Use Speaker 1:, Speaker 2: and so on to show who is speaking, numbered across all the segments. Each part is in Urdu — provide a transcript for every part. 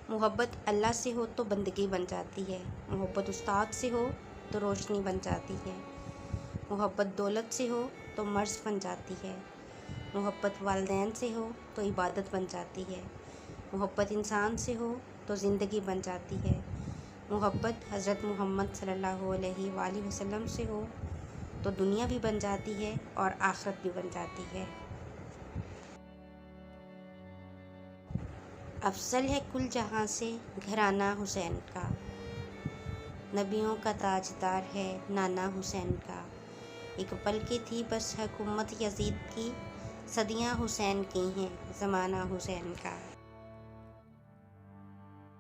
Speaker 1: محبت اللہ سے ہو تو بندگی بن جاتی ہے، محبت استاد سے ہو تو روشنی بن جاتی ہے، محبت دولت سے ہو تو مرض بن جاتی ہے، محبت والدین سے ہو تو عبادت بن جاتی ہے، محبت انسان سے ہو تو زندگی بن جاتی ہے، محبت حضرت محمد صلی اللہ علیہ وآلہ وسلم سے ہو تو دنیا بھی بن جاتی ہے اور آخرت بھی بن جاتی ہے۔ افضل ہے کل جہاں سے گھرانہ حسین کا، نبیوں کا تاجدار ہے نانا حسین کا، ایک پل کی تھی بس حکومت یزید کی، صدیاں حسین کی ہیں زمانہ حسین کا۔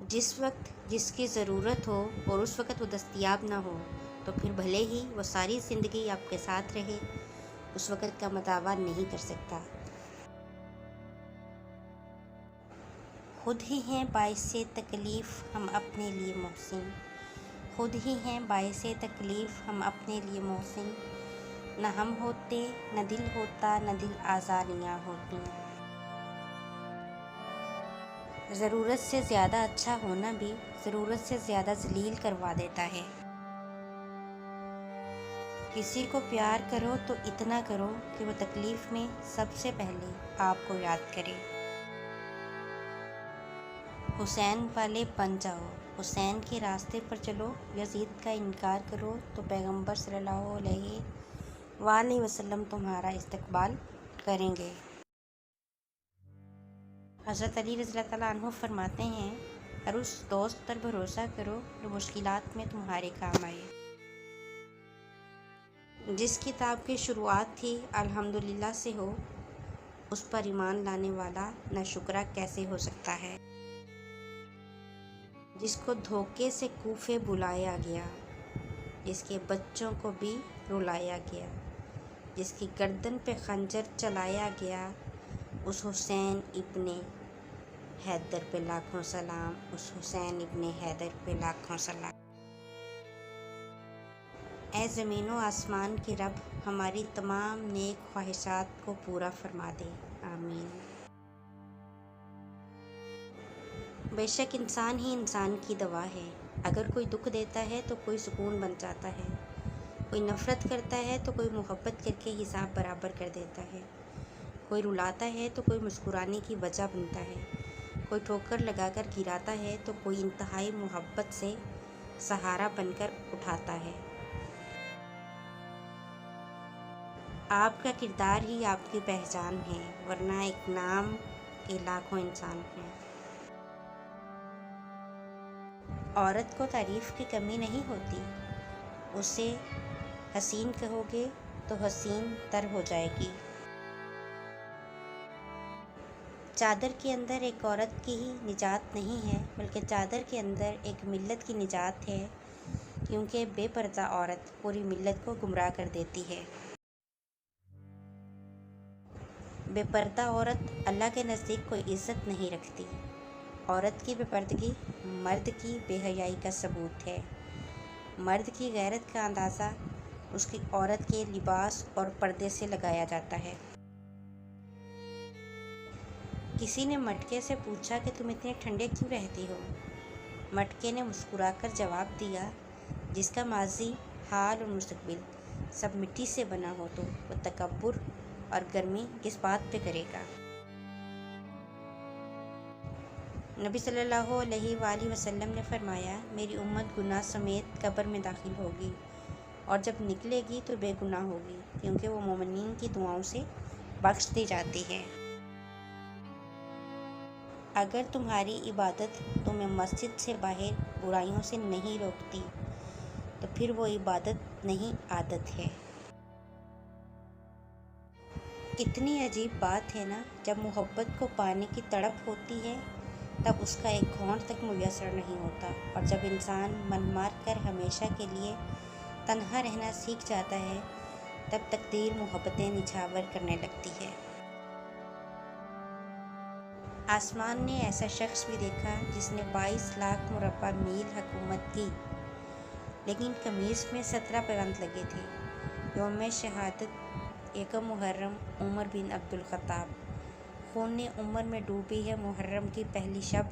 Speaker 1: جس وقت جس کی ضرورت ہو اور اس وقت وہ دستیاب نہ ہو تو پھر بھلے ہی وہ ساری زندگی آپ کے ساتھ رہے، اس وقت کا مداوع نہیں کر سکتا۔ خود ہی ہیں باعث تکلیف ہم اپنے لیے محسن، خود ہی ہیں باعث تکلیف ہم اپنے لیے محسن، نہ ہم ہوتے نہ دل ہوتا نہ دل آزاریاں ہوتی۔ ضرورت سے زیادہ اچھا ہونا بھی ضرورت سے زیادہ ذلیل کروا دیتا ہے۔ کسی کو پیار کرو تو اتنا کرو کہ وہ تکلیف میں سب سے پہلے آپ کو یاد کرے۔ حسین والے بن جاؤ، حسین کے راستے پر چلو، یزید کا انکار کرو تو پیغمبر صلی اللہ علیہ وآلہ وسلم تمہارا استقبال کریں گے۔ حضرت علی رضی اللہ تعالیٰ عنہ فرماتے ہیں، ہر اس دوست پر بھروسہ کرو جو مشکلات میں تمہارے کام آئے۔ جس کتاب کی شروعات تھی الحمدللہ سے ہو، اس پر ایمان لانے والا ناشکرا کیسے ہو سکتا ہے۔ جس کو دھوکے سے کوفے بلایا گیا، جس کے بچوں کو بھی رلایا گیا، جس کی گردن پہ خنجر چلایا گیا، اس حسین ابن حیدر پہ لاکھوں سلام، اس حسین ابن حیدر پہ لاکھوں سلام۔ اے زمین و آسمان کے رب، ہماری تمام نیک خواہشات کو پورا فرما دے، آمین۔ بے شک انسان ہی انسان کی دوا ہے، اگر کوئی دکھ دیتا ہے تو کوئی سکون بن جاتا ہے، کوئی نفرت کرتا ہے تو کوئی محبت کر کے حساب برابر کر دیتا ہے، کوئی رلاتا ہے تو کوئی مسکرانے کی وجہ بنتا ہے، کوئی ٹھوکر لگا کر گراتا ہے تو کوئی انتہائی محبت سے سہارا بن کر اٹھاتا ہے۔ آپ کا کردار ہی آپ کی پہچان ہے، ورنہ ایک نام کے لاکھوں انسان ہیں۔ عورت کو تعریف کی کمی نہیں ہوتی، اسے حسین کہو گے تو حسین تر ہو جائے گی۔ چادر کے اندر ایک عورت کی ہی نجات نہیں ہے، بلکہ چادر کے اندر ایک ملت کی نجات ہے، کیونکہ بے پردہ عورت پوری ملت کو گمراہ کر دیتی ہے۔ بے پردہ عورت اللہ کے نزدیک کوئی عزت نہیں رکھتی۔ عورت کی بے پردگی مرد کی بے حیائی کا ثبوت ہے۔ مرد کی غیرت کا اندازہ اس کی عورت کے لباس اور پردے سے لگایا جاتا ہے۔ کسی نے مٹکے سے پوچھا کہ تم اتنے ٹھنڈے کیوں رہتی ہو؟ مٹکے نے مسکرا کر جواب دیا، جس کا ماضی، حال اور مستقبل سب مٹی سے بنا ہو تو وہ تکبر اور گرمی کس بات پہ کرے گا۔ نبی صلی اللہ علیہ وآلہ وسلم نے فرمایا، میری امت گناہ سمیت قبر میں داخل ہوگی اور جب نکلے گی تو بے گناہ ہوگی، کیونکہ وہ مومنین کی دعاؤں سے بخش دی جاتی ہے۔ اگر تمہاری عبادت تمہیں مسجد سے باہر برائیوں سے نہیں روکتی تو پھر وہ عبادت نہیں، عادت ہے۔ کتنی عجیب بات ہے نا، جب محبت کو پانے کی تڑپ ہوتی ہے تب اس کا ایک گھونٹ تک میسر نہیں ہوتا، اور جب انسان من مار کر ہمیشہ کے لیے تنہا رہنا سیکھ جاتا ہے تب تقدیر محبتیں نچھاور کرنے لگتی ہے۔ آسمان نے ایسا شخص بھی دیکھا جس نے 22 لاکھ مربع میل حکومت کی، لیکن قمیص میں 17 پیوند لگے تھے۔ یوم شہادت 1 محرم، عمر بن عبد الخطاب۔ خون عمر میں ڈوبی ہے محرم کی پہلی شب،